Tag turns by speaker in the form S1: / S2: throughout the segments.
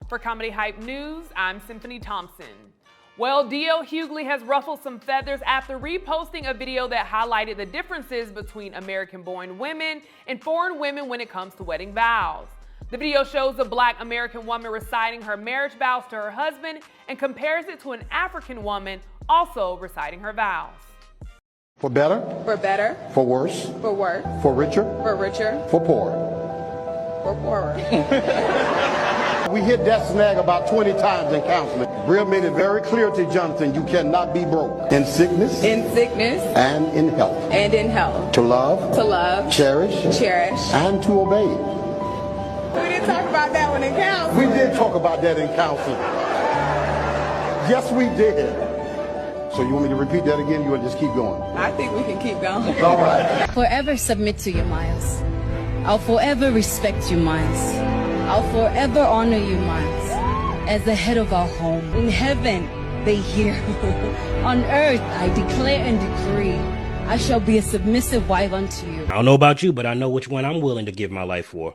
S1: For Comedy Hype News, I'm Symphony Thompson. Well, D.L. Hughley has ruffled some feathers after reposting a video that highlighted the differences between American-born women and foreign women when it comes to wedding vows. The video shows a Black American woman reciting her marriage vows to her husband and compares it to an African woman also reciting her vows.
S2: For better.
S3: For better.
S2: For worse.
S3: For worse.
S2: For richer.
S3: For richer.
S2: For poorer.
S3: For poorer.
S2: We hit that snag about 20 times in counseling. Brill made it very clear to Jonathan, you cannot be broke. In sickness.
S3: In sickness.
S2: And in health.
S3: And in health.
S2: To love.
S3: To love.
S2: Cherish.
S3: Cherish.
S2: And to obey.
S3: We didn't talk about that one in counseling.
S2: We did talk about that in counseling. Yes, we did. So you want me to repeat that again? You want to just keep going?
S3: I think we can keep going.
S2: All right.
S4: Forever submit to you, Miles. I'll forever respect you, Miles. I'll forever honor you, Miles, as the head of our home. In heaven, they hear. On earth, I declare and decree, I shall be a submissive wife unto you.
S5: I don't know about you, but I know which one I'm willing to give my life for.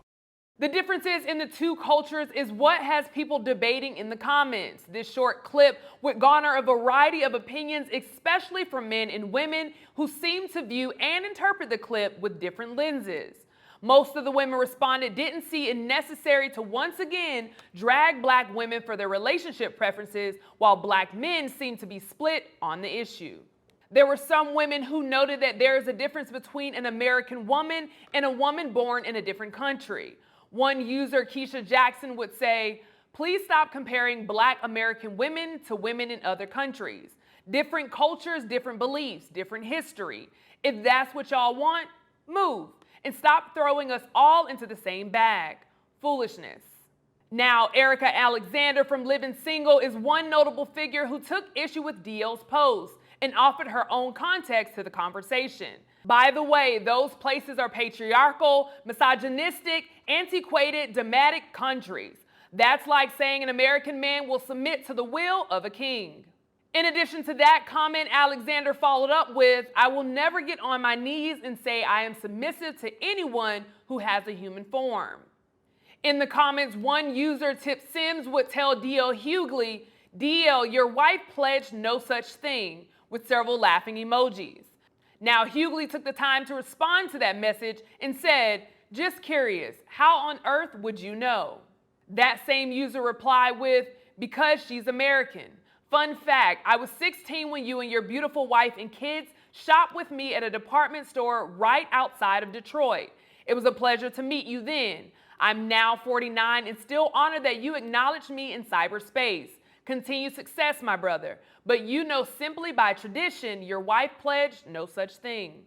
S1: The differences in the two cultures is what has people debating in the comments. This short clip would garner a variety of opinions, especially from men and women who seem to view and interpret the clip with different lenses. Most of the women responded didn't see it necessary to once again drag Black women for their relationship preferences, while Black men seem to be split on the issue. There were some women who noted that there is a difference between an American woman and a woman born in a different country. One user, Keisha Jackson, would say, "Please stop comparing Black American women to women in other countries. Different cultures, different beliefs, different history. If that's what y'all want, move. And stop throwing us all into the same bag. Foolishness." Now, Erika Alexander from Living Single is one notable figure who took issue with DL's post and offered her own context to the conversation. By the way, those places are patriarchal, misogynistic, antiquated, dramatic countries. That's like saying an American man will submit to the will of a king. In addition to that comment, Alexander followed up with, "I will never get on my knees and say I am submissive to anyone who has a human form." In the comments, one user, Tip Sims, would tell D.L. Hugley, "DL, your wife pledged no such thing," with several laughing emojis. Now, Hugley took the time to respond to that message and said, "Just curious, how on earth would you know?" That same user replied with, "Because she's American. Fun fact, I was 16 when you and your beautiful wife and kids shopped with me at a department store right outside of Detroit. It was a pleasure to meet you then. I'm now 49 and still honored that you acknowledged me in cyberspace. Continued success, my brother. But you know simply by tradition, your wife pledged no such thing."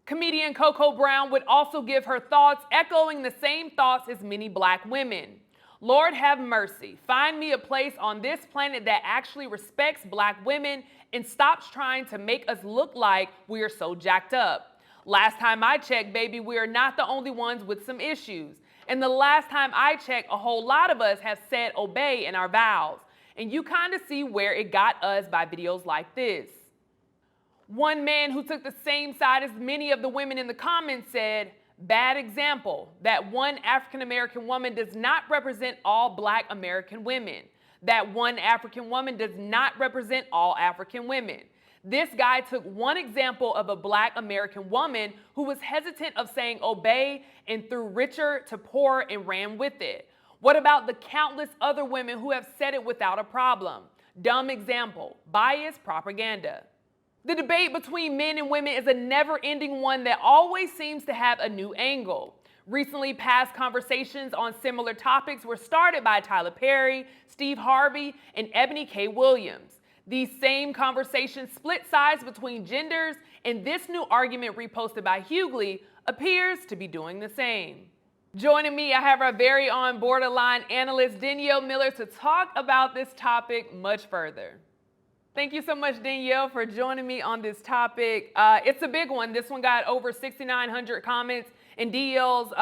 S1: Comedian Coco Brown would also give her thoughts, echoing the same thoughts as many Black women. "Lord have mercy. Find me a place on this planet that actually respects Black women and stops trying to make us look like we are so jacked up. Last time I checked, baby, we are not the only ones with some issues. And the last time I checked, a whole lot of us have said obey in our vows. And you kind of see where it got us by videos like this." One man who took the same side as many of the women in the comments said, "Bad example. That one African American woman does not represent all Black American women. That one African woman does not represent all African women. This guy took one example of a Black American woman who was hesitant of saying obey and threw richer to poor and ran with it. What about the countless other women who have said it without a problem? Dumb example. Bias propaganda." The debate between men and women is a never-ending one that always seems to have a new angle. Recently, past conversations on similar topics were started by Tyler Perry, Steve Harvey, and Ebony K. Williams. These same conversations split sides between genders, and this new argument reposted by Hugley appears to be doing the same. Joining me, I have our very own borderline analyst, Danielle Miller, to talk about this topic much further. Thank you so much, Danielle, for joining me on this topic. It's a big one. This one got over 6,900 comments in DL's,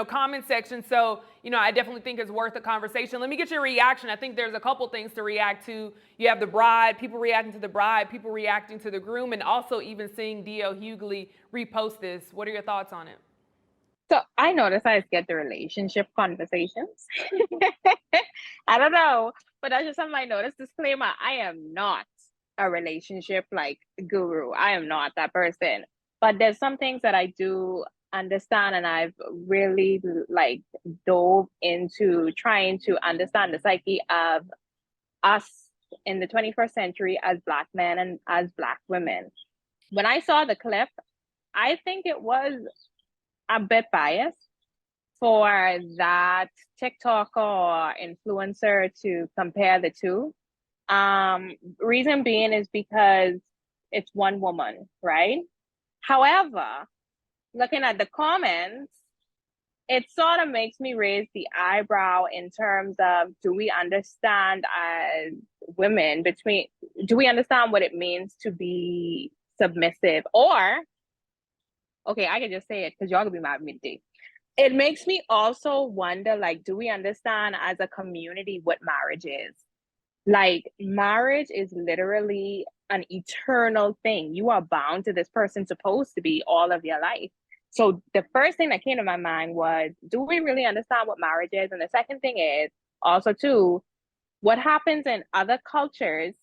S1: comment section. So, I definitely think it's worth a conversation. Let me get your reaction. I think there's a couple things to react to. You have the bride, people reacting to the bride, people reacting to the groom, and also even seeing D.L. Hugley repost this. What are your thoughts on it?
S6: So I notice I get the relationship conversations. I don't know, but that's just something I noticed. Disclaimer, I am not a relationship like guru. I am not that person. But there's some things that I do understand, and I've really like dove into trying to understand the psyche of us in the 21st century as Black men and as Black women. When I saw the clip, I think it was a bit biased for that TikToker or influencer to compare the two. Reason being is because it's one woman, right? However, looking at the comments, it sort of makes me raise the eyebrow in terms of, do we understand as women do we understand what it means to be submissive? Or, okay, I can just say it because y'all gonna be mad at me today. It makes me also wonder, like, do we understand as a community what marriage is? Like, marriage is literally an eternal thing. You are bound to this person, supposed to be all of your life. So the first thing that came to my mind was, do we really understand what marriage is? And the second thing is also too, what happens in other cultures?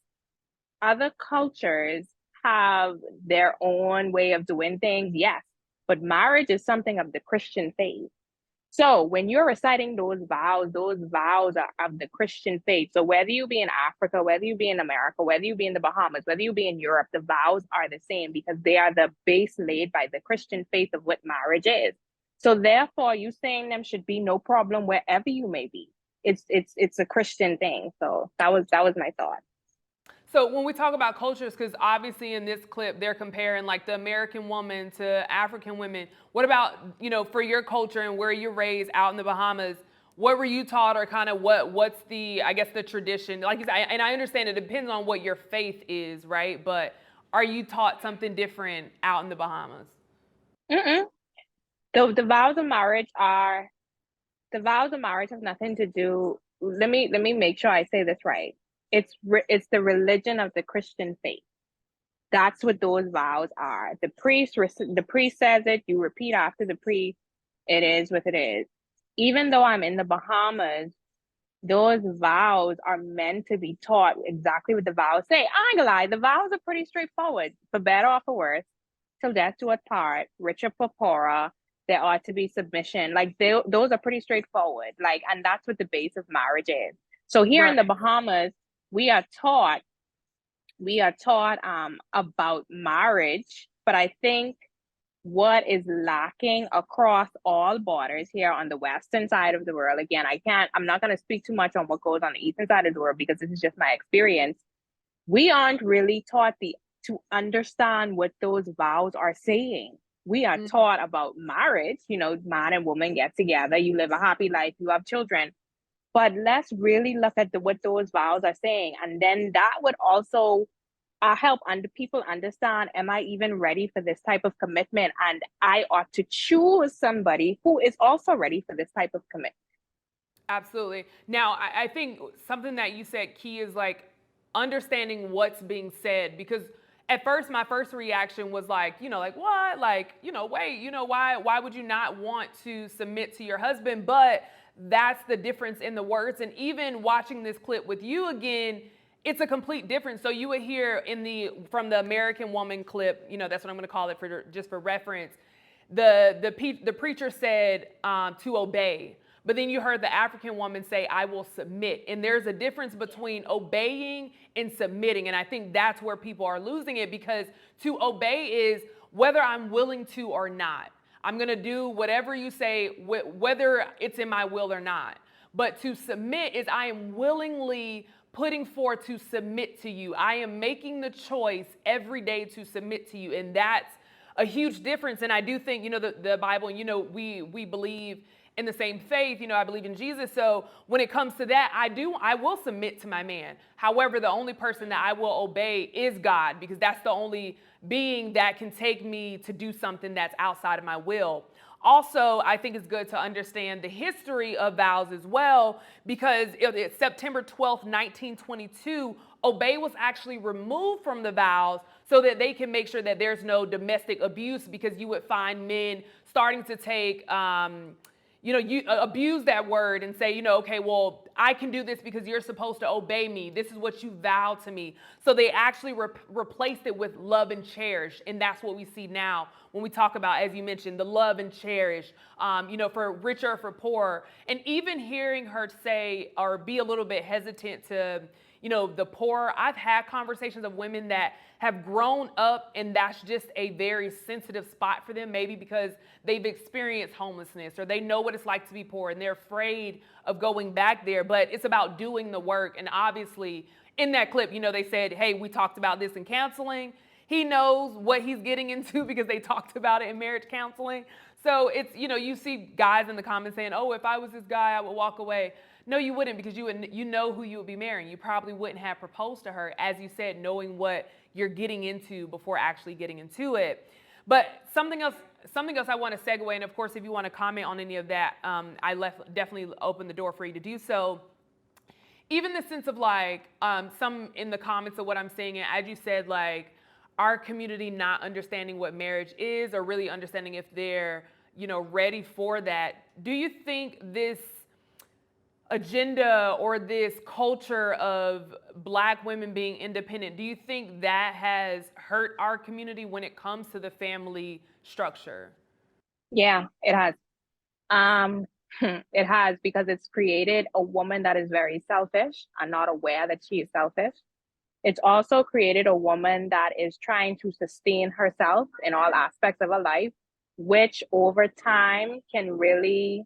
S6: Other cultures have their own way of doing things, yes, but marriage is something of the Christian faith. So when you're reciting those vows are of the Christian faith. So whether you be in Africa, whether you be in America, whether you be in the Bahamas, whether you be in Europe, the vows are the same because they are the base laid by the Christian faith of what marriage is. So therefore, you saying them should be no problem wherever you may be. It's a Christian thing. So that was my thought.
S1: So when we talk about cultures, because obviously in this clip they're comparing like the American woman to African women. What about, for your culture and where you're raised out in the Bahamas? What were you taught, or kind of what's the, I guess, the tradition? Like you said, and I understand it depends on what your faith is, right? But are you taught something different out in the Bahamas?
S6: The vows of marriage have nothing to do. Let me make sure I say this right. It's the religion of the Christian faith. That's what those vows are. The priest says it, you repeat after the priest. It is what it is. Even though I'm in the Bahamas, those vows are meant to be taught exactly what the vows say. I ain't gonna lie, the vows are pretty straightforward. For better or for worse, till death do us part, richer for poorer, there ought to be submission. Like those are pretty straightforward. Like, and that's what the base of marriage is. So here in the Bahamas, we are taught about marriage, but I think what is lacking across all borders here on the western side of the world, again, I'm not going to speak too much on what goes on the eastern side of the world because this is just my experience. We aren't really taught to understand what those vows are saying. We are taught about marriage, man and woman get together, you live a happy life, you have children. But let's really look at what those vows are saying. And then that would also help people understand, am I even ready for this type of commitment? And I ought to choose somebody who is also ready for this type of commitment.
S1: Absolutely. Now, I think something that you said key is like understanding what's being said, because at first my first reaction was like, like what? Like, wait, why would you not want to submit to your husband? But that's the difference in the words. And even watching this clip with you again, it's a complete difference. So you would hear from the American woman clip, that's what I'm going to call it for reference. The preacher said to obey, but then you heard the African woman say, I will submit. And there's a difference between obeying and submitting. And I think that's where people are losing it, because to obey is whether I'm willing to or not. I'm going to do whatever you say, whether it's in my will or not. But to submit is I am willingly putting forth to submit to you. I am making the choice every day to submit to you. And that's a huge difference. And I do think, the Bible, we believe in the same faith, I believe in Jesus. So when it comes to that, I will submit to my man. However, the only person that I will obey is God, because that's the only being that can take me to do something that's outside of my will. Also, I think it's good to understand the history of vows as well, because it's September 12th, 1922, obey was actually removed from the vows so that they can make sure that there's no domestic abuse, because you would find men starting to take, you abuse that word and say, okay, well, I can do this because you're supposed to obey me. This is what you vow to me. So they actually replaced it with love and cherish. And that's what we see now when we talk about, as you mentioned, the love and cherish, for richer or for poor. And even hearing her say or be a little bit hesitant to, the poor. I've had conversations of women that have grown up and that's just a very sensitive spot for them, maybe because they've experienced homelessness or they know what it's like to be poor and they're afraid of going back there. But it's about doing the work. And obviously in that clip, they said, hey, we talked about this in counseling. He knows what he's getting into because they talked about it in marriage counseling. So it's, you see guys in the comments saying, oh, if I was this guy, I would walk away. No, you wouldn't, because you know who you would be marrying. You probably wouldn't have proposed to her, as you said, knowing what you're getting into before actually getting into it. But something else I want to segue, and of course, if you want to comment on any of that, definitely open the door for you to do so. Even the sense of some in the comments of what I'm saying, and as you said, our community not understanding what marriage is or really understanding if they're, ready for that. Do you think this agenda or this culture of Black women being independent, do you think that has hurt our community when it comes to the family structure?
S6: Yeah, it has. It has, because it's created a woman that is very selfish and not aware that she is selfish. It's also created a woman that is trying to sustain herself in all aspects of her life, which over time can really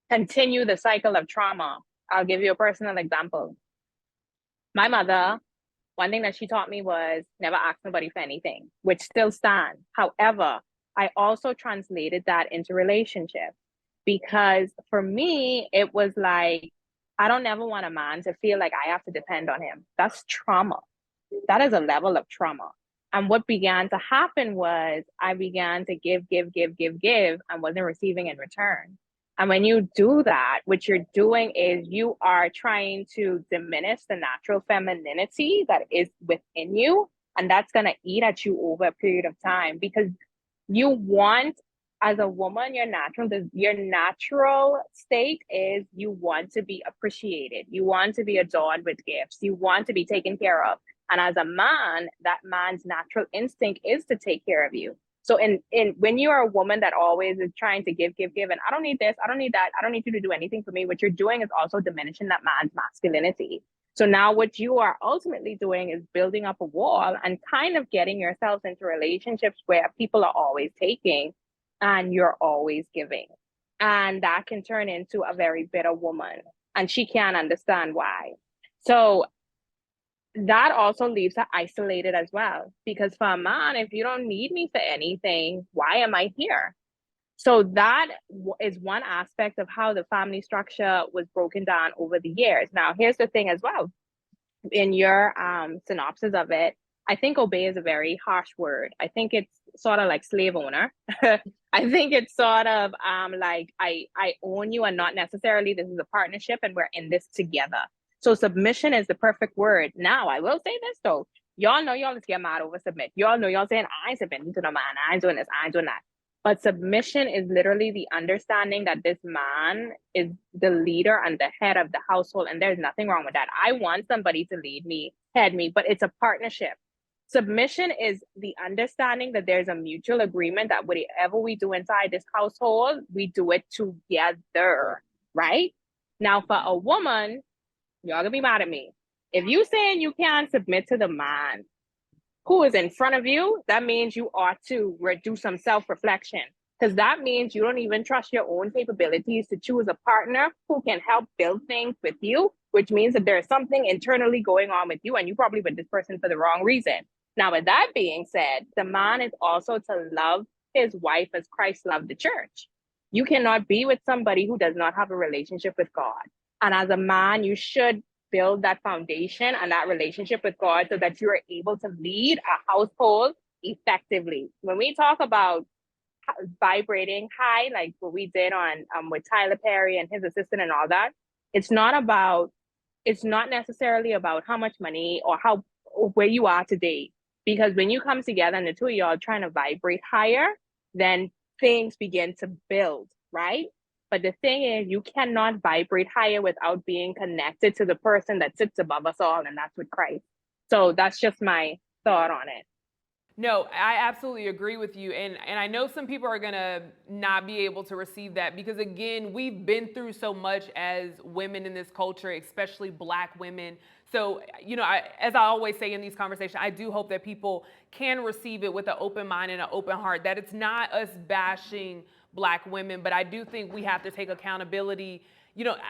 S6: continue the cycle of trauma. I'll give you a personal example. My mother, one thing that she taught me was never ask nobody for anything, which still stands. However, I also translated that into relationships, because for me, it was like, I don't ever want a man to feel like I have to depend on him. That's trauma. That is a level of trauma. And what began to happen was I began to give, and wasn't receiving in return. And when you do that, what you're doing is you are trying to diminish the natural femininity that is within you. And that's going to eat at you over a period of time, because you want, as a woman, your natural state is you want to be appreciated. You want to be adored with gifts. You want to be taken care of. And as a man, that man's natural instinct is to take care of you. So when you are a woman that always is trying to give, and I don't need this, I don't need that, I don't need you to do anything for me, what you're doing is also diminishing that man's masculinity. So now what you are ultimately doing is building up a wall and kind of getting yourselves into relationships where people are always taking and you're always giving. And that can turn into a very bitter woman. And she can't understand why. So that also leaves her isolated as well. Because for a man, if you don't need me for anything, why am I here? So that is one aspect of how the family structure was broken down over the years. Now, here's the thing as well. In your synopsis of it, I think obey is a very harsh word. I think it's sort of like slave owner. I think it's sort of like I own you, and not necessarily this is a partnership and we're in this together. So submission is the perfect word. Now, I will say this though. Y'all know y'all just get mad over submit. Y'all know y'all saying, I ain't submitting to no man. I ain't doing this. I ain't doing that. But submission is literally the understanding that this man is the leader and the head of the household. And there's nothing wrong with that. I want somebody to lead me, head me, but it's a partnership. Submission is the understanding that there's a mutual agreement that whatever we do inside this household, we do it together, right? Now, for a woman, y'all gonna be mad at me. If you saying you can't submit to the man who is in front of you, that means you ought to do some self-reflection, because that means you don't even trust your own capabilities to choose a partner who can help build things with you, which means that there's something internally going on with you and you probably with this person for the wrong reason. Now, with that being said, the man is also to love his wife as Christ loved the church. You cannot be with somebody who does not have a relationship with God. And as a man, you should build that foundation and that relationship with God so that you are able to lead a household effectively. When we talk about vibrating high, like what we did on with Tyler Perry and his assistant and all that, it's not necessarily about how much money or where you are today. Because when you come together and the two of y'all are trying to vibrate higher, then things begin to build, right? But the thing is, you cannot vibrate higher without being connected to the person that sits above us all, and that's with Christ. So that's just my thought on it.
S1: No, I absolutely agree with you. And I know some people are going to not be able to receive that because, again, we've been through so much as women in this culture, especially Black women. So, as I always say in these conversations, I do hope that people can receive it with an open mind and an open heart, that it's not us bashing Black women, but I do think we have to take accountability.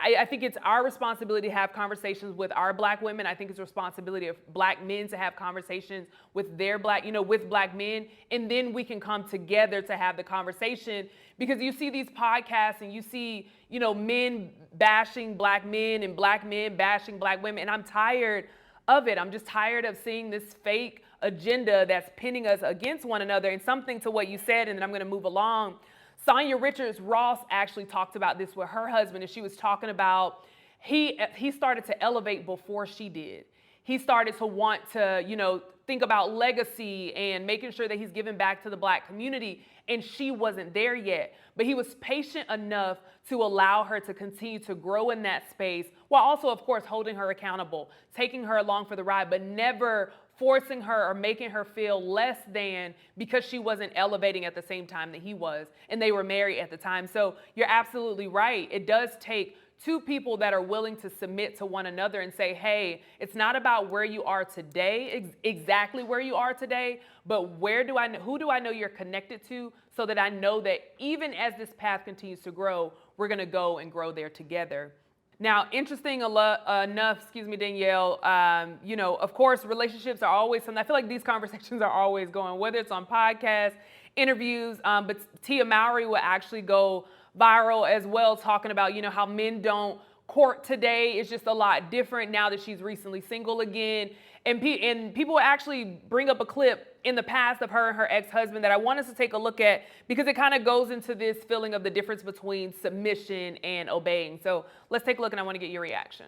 S1: I think it's our responsibility to have conversations with our Black women. I think it's responsibility of Black men to have conversations with their with Black men. And then we can come together to have the conversation, because you see these podcasts and you see, men bashing Black men and Black men bashing Black women. And I'm tired of it. I'm just tired of seeing this fake agenda that's pinning us against one another. And something to what you said, and then I'm going to move along. Sonia Richards-Ross actually talked about this with her husband, and she was talking about he started to elevate before she did. He started to want to, think about legacy and making sure that he's giving back to the Black community, and she wasn't there yet. But he was patient enough to allow her to continue to grow in that space, while also, of course, holding her accountable, taking her along for the ride, but never forcing her or making her feel less than because she wasn't elevating at the same time that he was, and they were married at the time. So you're absolutely right. It does take two people that are willing to submit to one another and say, hey, it's not about where you are today, exactly where you are today, but who do I know you're connected to, so that I know that even as this path continues to grow, we're going to go and grow there together. Now, interesting enough, Danielle, of course, relationships are always something. I feel like these conversations are always going, whether it's on podcasts, interviews, but Tia Mowry will actually go viral as well, talking about, how men don't court today. It's just a lot different now that she's recently single again. And people actually bring up a clip in the past of her and her ex-husband that I want us to take a look at, because it kind of goes into this feeling of the difference between submission and obeying. So let's take a look, and I want to get your reaction.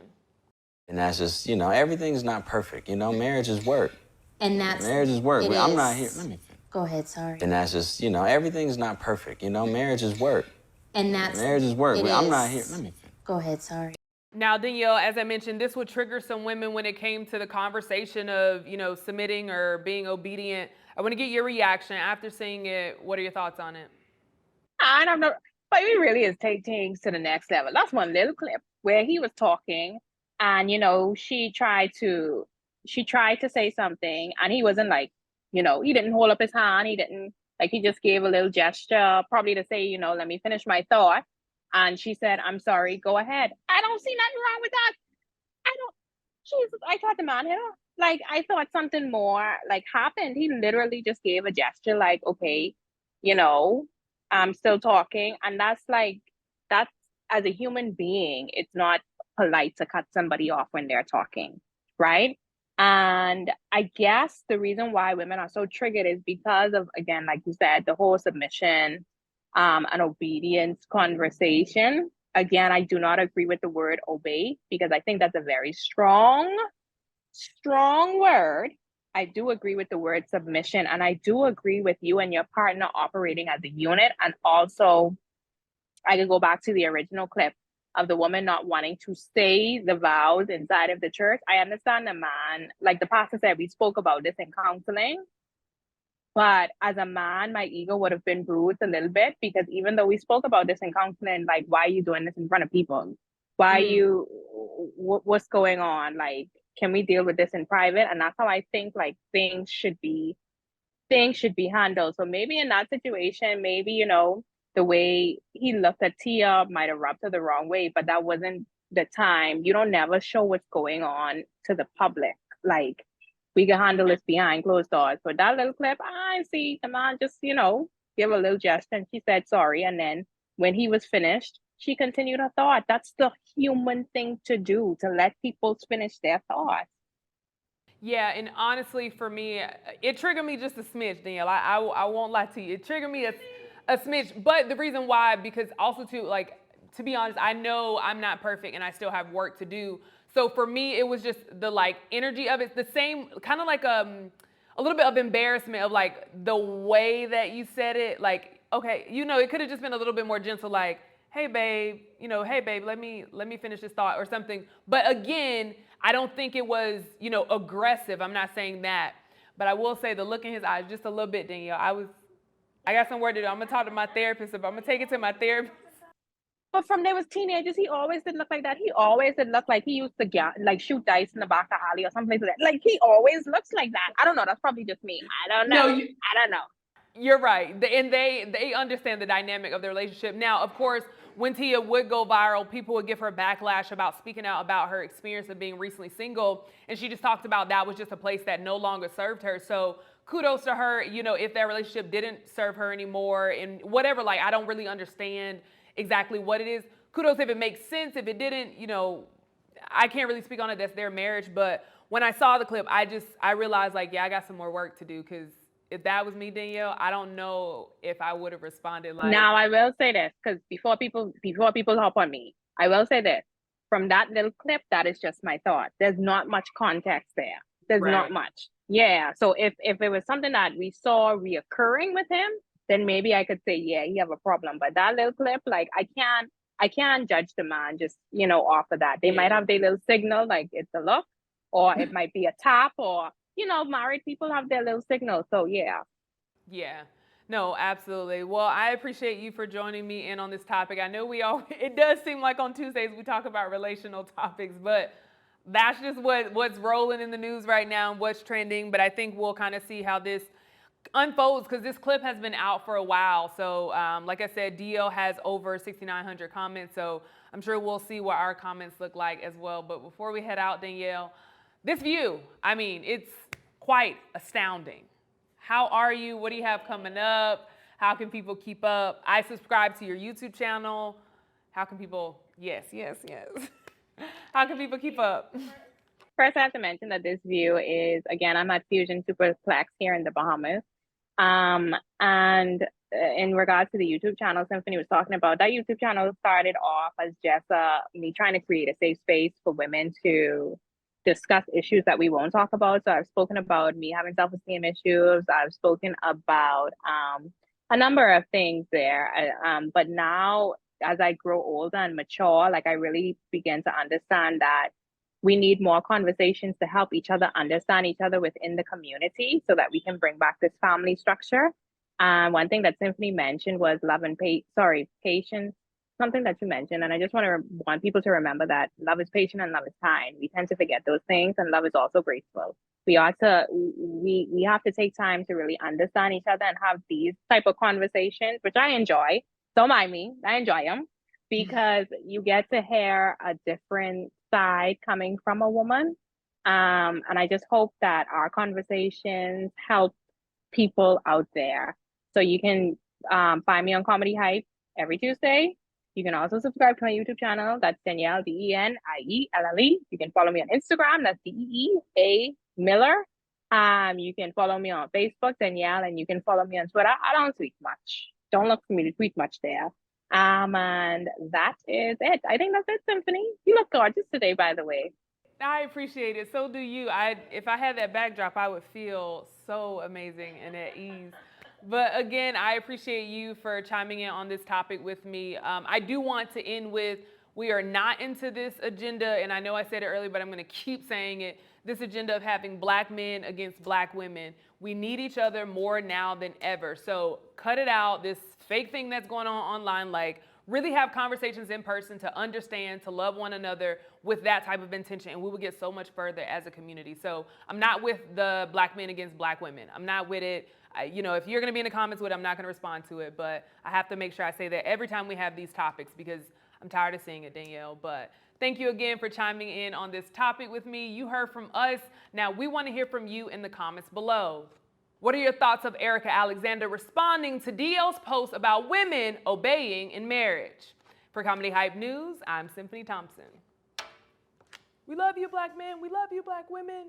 S7: And that's just, everything's not perfect. Marriage is work.
S8: And that's...
S7: Marriage is work. I'm not here. Let me finish.
S8: Go ahead, sorry.
S7: And that's just, everything's not perfect. Marriage is work.
S8: And that's...
S7: Marriage is work. I'm not here. Let me finish.
S8: Go ahead, sorry.
S1: Now, Danielle, as I mentioned, this would trigger some women when it came to the conversation of, submitting or being obedient. I want to get your reaction after seeing it. What are your thoughts on it?
S6: I don't know, but it really is take things to the next level. That's one little clip where he was talking, and she tried to say something, and he wasn't like, he didn't hold up his hand. He didn't, he just gave a little gesture, probably to say, let me finish my thought. And she said, I'm sorry, go ahead. I don't see nothing wrong with that. Jesus, I thought the man hit her. I thought something more happened. He literally just gave a gesture okay, I'm still talking. And that's as a human being, it's not polite to cut somebody off when they're talking, right? And I guess the reason why women are so triggered is because of, again, like you said, the whole submission and obedience conversation. Again, I do not agree with the word obey, because I think that's a very strong word. I do agree with the word submission, and I do agree with you and your partner operating as a unit. And also, I can go back to the original clip of the woman not wanting to say the vows inside of the church. I understand the man, like the pastor said, we spoke about this in counseling. But as a man, my ego would have been bruised a little bit, because even though we spoke about this in counseling, why are you doing this in front of people? Why are you, what's going on? Can we deal with this in private? And that's how I think things should be handled. So maybe in that situation, maybe, the way he looked at Tia might have rubbed her the wrong way, but that wasn't the time. You don't never show what's going on to the public. We can handle this behind closed doors. But that little clip, I see the man just, give a little gesture, and she said sorry. And then when he was finished, she continued her thought. That's the human thing to do, to let people finish their thoughts.
S1: Yeah, and honestly, for me, it triggered me just a smidge, Danielle. I won't lie to you. It triggered me a smidge. But the reason why, because also too, to be honest, I know I'm not perfect and I still have work to do. So for me, it was just the energy of it, the same, kind of a little bit of embarrassment of the way that you said it. okay, it could have just been a little bit more gentle, like, hey babe, hey babe, let me finish this thought or something. But again, I don't think it was, aggressive. I'm not saying that. But I will say the look in his eyes, just a little bit, Danielle. I got some work to do. I'm gonna talk to my therapist about. I'm gonna take it to my therapist.
S6: But from there was teenagers, he always did look like that. He always did look like he used to like shoot dice in the back of alley or something like that. Like he always looks like that. I don't know. That's probably just me. I don't know. I don't know.
S1: You're right. And they understand the dynamic of their relationship. Now, of course, when Tia would go viral, people would give her backlash about speaking out about her experience of being recently single. And she just talked about that was just a place that no longer served her. So kudos to her, if that relationship didn't serve her anymore and whatever, like, I don't really understand exactly what it is. Kudos if it makes sense. If it didn't, I can't really speak on it. That's their marriage. But when I saw the clip, I realized, like, yeah, I got some more work to do, because if that was me, Danielle, I don't know if I would have responded like.
S6: Now I will say this, because before people hop on me, I will say this. From that little clip, that is just my thought. There's not much context there. There's not much. Yeah. So if it was something that we saw reoccurring with him, then maybe I could say, yeah, he have a problem. But that little clip, like, I can't judge the man just, off of that. They might have their little signal, like it's a look, or it might be a tap, or married people have their little signal. So yeah.
S1: Yeah. No, absolutely. Well, I appreciate you for joining me in on this topic. I know it does seem like on Tuesdays we talk about relational topics, but that's just what's rolling in the news right now and what's trending. But I think we'll kind of see how this unfolds, because this clip has been out for a while. So like I said, DL has over 6,900 comments. So I'm sure we'll see what our comments look like as well. But before we head out, Danielle, this view, I mean, it's quite astounding. How are you? What do you have coming up? How can people keep up? I subscribe to your YouTube channel. How can people, yes. How can people keep up?
S6: First, I have to mention that this view is, again, I'm at Fusion Superplex here in the Bahamas. And in regards to the YouTube channel Symphony was talking about, that YouTube channel started off as just me trying to create a safe space for women to discuss issues that we won't talk about. So I've spoken about me having self-esteem issues. I've spoken about a number of things there. But now, as I grow older and mature, like, I really begin to understand that we need more conversations to help each other understand each other within the community, so that we can bring back this family structure. One thing that Symphony mentioned was love and patience. Something that you mentioned, and I just want people to remember that love is patient and love is kind. We tend to forget those things, and love is also graceful. We have to take time to really understand each other and have these type of conversations, which I enjoy. Don't mind me, I enjoy them, because you get to hear a different side coming from a woman. And I just hope that our conversations help people out there. So you can find me on Comedy Hype every Tuesday. You can also subscribe to my YouTube channel. That's Danielle, DenielLle. You can follow me on Instagram. That's DEA Miller. You can follow me on Facebook, Danielle, and you can follow me on Twitter. I don't tweet much. Don't look for me to tweet much there. And that is it. I think that's it, Symphony. You look gorgeous today, by the way.
S1: I appreciate it. So do you. If I had that backdrop, I would feel so amazing and at ease. But again, I appreciate you for chiming in on this topic with me. I do want to end with, we are not into this agenda, and I know I said it earlier, but I'm going to keep saying it, this agenda of having black men against black women. We need each other more now than ever. So cut it out, this fake thing that's going on online. Like, really have conversations in person to understand, to love one another with that type of intention, and we will get so much further as a community. So I'm not with the black men against black women. I'm not with it. If you're going to be in the comments with it, I'm not going to respond to it, but I have to make sure I say that every time we have these topics, because I'm tired of seeing it, Danielle. But thank you again for chiming in on this topic with me. You heard from us. Now we want to hear from you in the comments below. What are your thoughts of Erika Alexander responding to DL's post about women obeying in marriage? For Comedy Hype News, I'm Symphony Thompson. We love you, black men. We love you, black women.